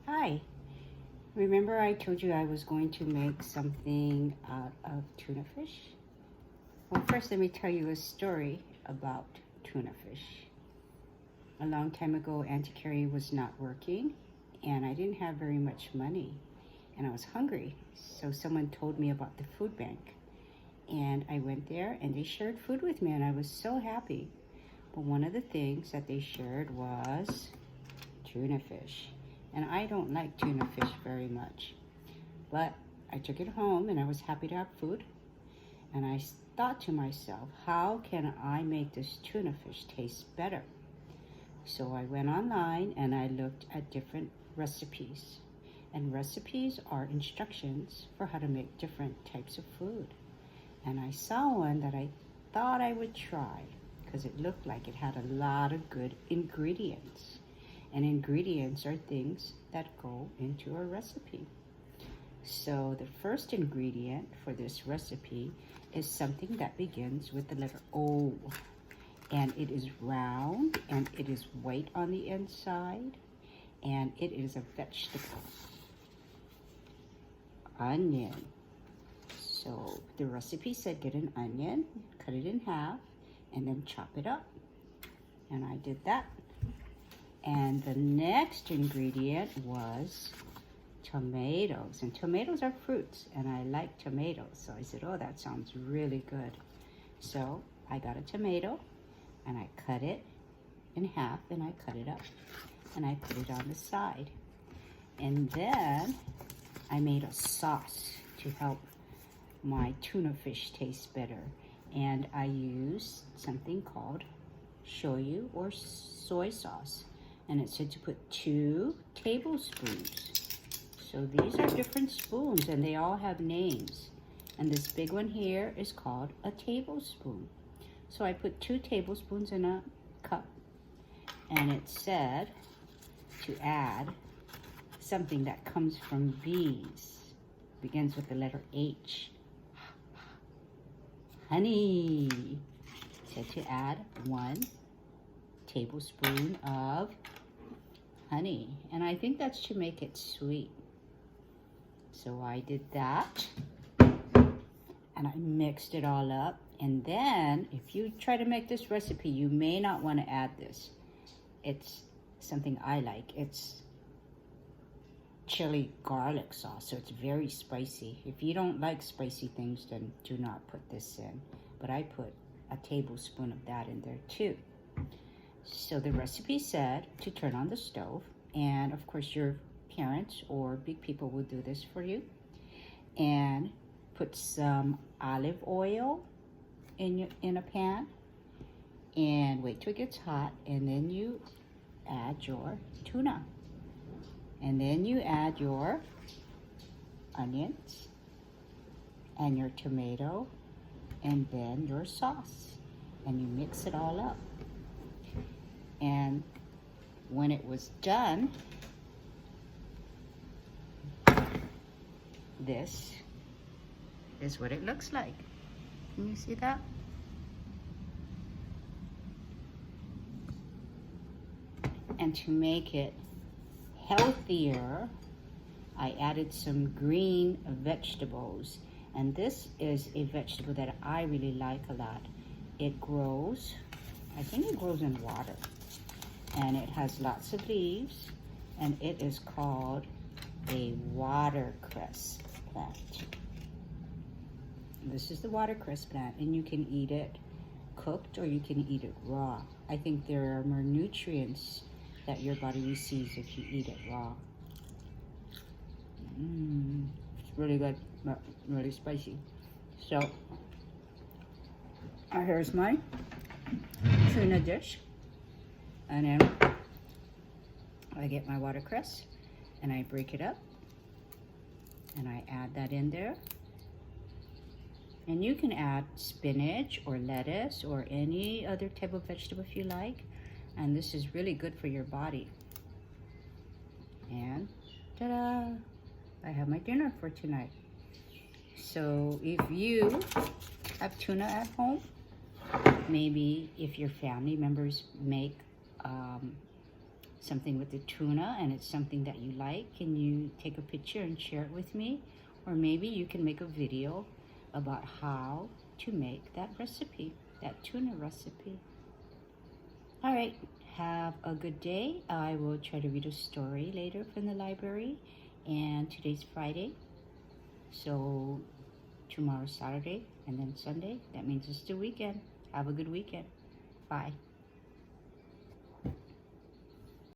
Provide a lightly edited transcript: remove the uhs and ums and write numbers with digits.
Hi. Remember I told you I was going to make something out of tuna fish? Well, first let me tell you a story about tuna fish. A long time ago, Auntie Carrie was not working, and I didn't have very much money, and I was hungry. So someone told me about the food bank, and I went there, and they shared food with me, and I was so happy. But one of the things that they shared was tuna fish. And I don't like tuna fish very much. But I took it home and I was happy to have food. And I thought to myself, how can I make this tuna fish taste better? So I went online and I looked at different recipes. And recipes are instructions for how to make different types of food. And I saw one that I thought I would try because it looked like it had a lot of good ingredients. And ingredients are things that go into a recipe. So the first ingredient for this recipe is something that begins with the letter O. And it is round and it is white on the inside. And it is a vegetable. Onion. So the recipe said get an onion, cut it in half, and then chop it up. And I did that. And the next ingredient was tomatoes. And tomatoes are fruits, and I like tomatoes. So I said, oh, that sounds really good. So I got a tomato, and I cut it in half, and I cut it up, and I put it on the side. And then I made a sauce to help my tuna fish taste better. And I used something called shoyu or soy sauce. And it said to put 2 tablespoons. So these are different spoons and they all have names. And this big one here is called a tablespoon. So I put 2 tablespoons in a cup. And it said to add something that comes from bees. Begins with the letter H. Honey. It said to add 1 tablespoon of honey, and I think that's to make it sweet. So I did that, and I mixed it all up. And then if you try to make this recipe, you may not want to add this. It's something I like. It's chili garlic sauce, so it's very spicy. If you don't like spicy things, then do not put this in. But I put a tablespoon of that in there too. So the recipe said to turn on the stove, and of course your parents or big people will do this for you, and put some olive oil in a pan, and wait till it gets hot, and then you add your tuna, and then you add your onions and your tomato, and then your sauce, and you mix it all up. And when it was done, this is what it looks like. Can you see that? And to make it healthier, I added some green vegetables. And this is a vegetable that I really like a lot. It grows, I think it grows in water. And it has lots of leaves, and it is called a watercress plant. This is the watercress plant, and you can eat it cooked or you can eat it raw. I think there are more nutrients that your body receives if you eat it raw. It's really good, but really spicy. So, here's my tuna dish. And then I get my watercress and I break it up and I add that in there. And you can add spinach or lettuce or any other type of vegetable if you like. And this is really good for your body. And ta-da! I have my dinner for tonight. So if you have tuna at home, maybe if your family members make something with the tuna and it's something that you like, can you take a picture and share it with me? Or maybe you can make a video about how to make that recipe, that tuna recipe. All right, have a good day. I will try to read a story later from the library. And today's Friday, so tomorrow's Saturday and then Sunday. That means it's the weekend. Have a good weekend. Bye.